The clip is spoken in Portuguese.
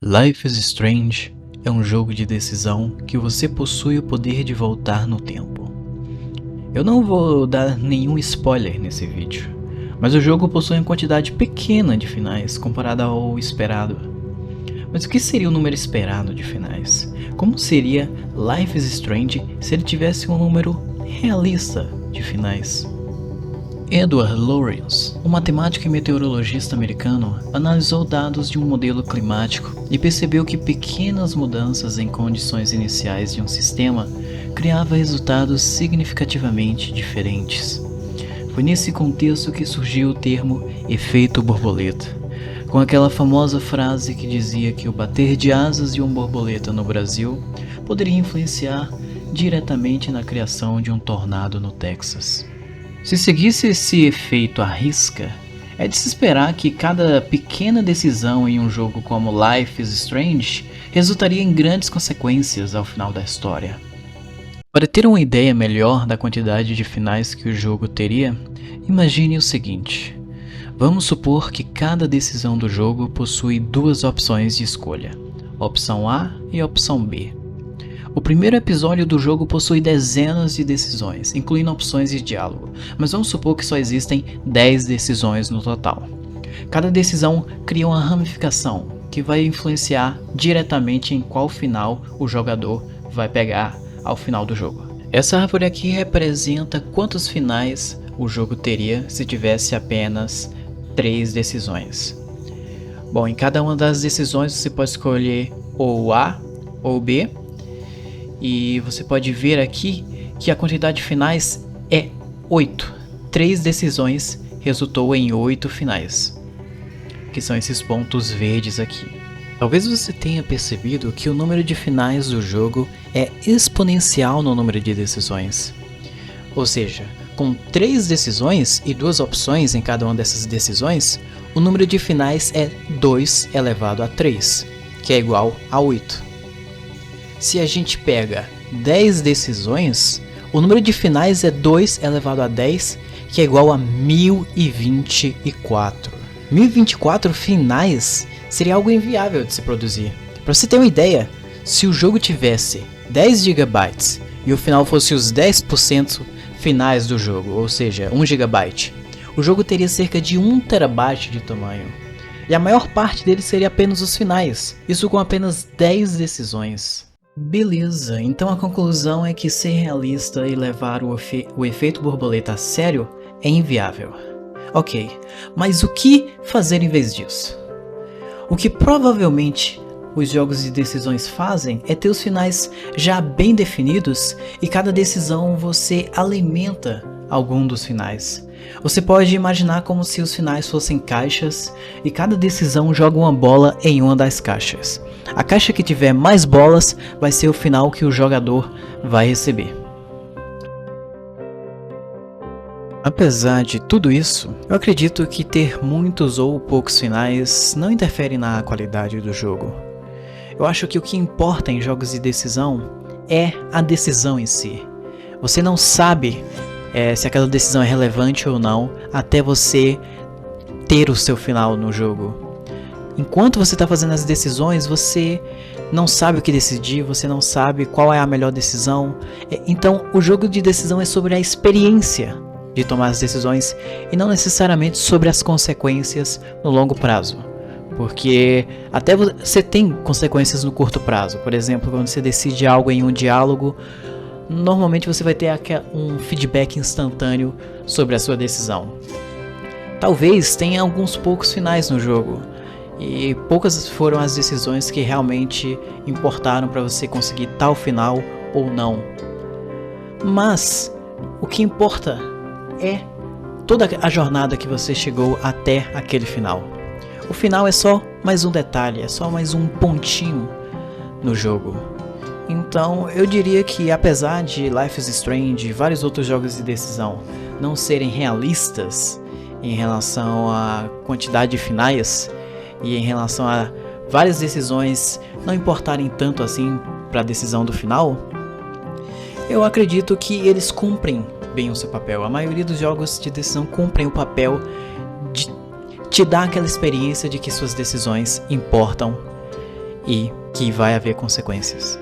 Life is Strange é um jogo de decisão que você possui o poder de voltar no tempo. Eu não vou dar nenhum spoiler nesse vídeo, mas o jogo possui uma quantidade pequena de finais comparada ao esperado. Mas o que seria o número esperado de finais? Como seria Life is Strange se ele tivesse um número realista de finais? Edward Lorenz, um matemático e meteorologista americano, analisou dados de um modelo climático e percebeu que pequenas mudanças em condições iniciais de um sistema criavam resultados significativamente diferentes. Foi nesse contexto que surgiu o termo efeito borboleta, com aquela famosa frase que dizia que o bater de asas de uma borboleta no Brasil poderia influenciar diretamente na criação de um tornado no Texas. Se seguisse esse efeito à risca, é de se esperar que cada pequena decisão em um jogo como Life is Strange resultaria em grandes consequências ao final da história. Para ter uma ideia melhor da quantidade de finais que o jogo teria, imagine o seguinte: vamos supor que cada decisão do jogo possui duas opções de escolha, opção A e opção B. O primeiro episódio do jogo possui dezenas de decisões, incluindo opções de diálogo, mas vamos supor que só existem 10 decisões no total. Cada decisão cria uma ramificação que vai influenciar diretamente em qual final o jogador vai pegar ao final do jogo. Essa árvore aqui representa quantos finais o jogo teria se tivesse apenas 3 decisões. Bom, em cada uma das decisões você pode escolher ou A ou B. E você pode ver aqui que a quantidade de finais é 8. 3 decisões resultou em 8 finais, que são esses pontos verdes aqui. Talvez você tenha percebido que o número de finais do jogo é exponencial no número de decisões. Ou seja, com 3 decisões e 2 opções em cada uma dessas decisões, o número de finais é 2 elevado a 3, que é igual a 8. Se a gente pega 10 decisões, o número de finais é 2 elevado a 10, que é igual a 1024. 1024 finais seria algo inviável de se produzir. Para você ter uma ideia, se o jogo tivesse 10 GB e o final fosse os 10% finais do jogo, ou seja, 1 GB, o jogo teria cerca de 1 TB de tamanho. E a maior parte dele seria apenas os finais, isso com apenas 10 decisões. Beleza, então a conclusão é que ser realista e levar o efeito borboleta a sério é inviável. Ok, mas o que fazer em vez disso? O que provavelmente os jogos de decisões fazem é ter os finais já bem definidos e cada decisão você alimenta algum dos finais. Você pode imaginar como se os finais fossem caixas e cada decisão joga uma bola em uma das caixas. A caixa que tiver mais bolas vai ser o final que o jogador vai receber. Apesar de tudo isso, eu acredito que ter muitos ou poucos finais não interfere na qualidade do jogo. Eu acho que o que importa em jogos de decisão é a decisão em si. Você não sabe se aquela decisão é relevante ou não até você ter o seu final no jogo. Enquanto você está fazendo as decisões, você não sabe o que decidir, você não sabe qual é a melhor decisão. Então, o jogo de decisão é sobre a experiência de tomar as decisões e não necessariamente sobre as consequências no longo prazo. Porque até você tem consequências no curto prazo. Por exemplo, quando você decide algo em um diálogo, normalmente você vai ter um feedback instantâneo sobre a sua decisão. Talvez tenha alguns poucos finais no jogo. E poucas foram as decisões que realmente importaram para você conseguir tal final ou não. Mas o que importa é toda a jornada que você chegou até aquele final. O final é só mais um detalhe, é só mais um pontinho no jogo. Então eu diria que apesar de Life is Strange e vários outros jogos de decisão não serem realistas em relação à quantidade de finais, e em relação a várias decisões não importarem tanto assim para a decisão do final, eu acredito que eles cumprem bem o seu papel. A maioria dos jogos de decisão cumprem o papel de te dar aquela experiência de que suas decisões importam e que vai haver consequências.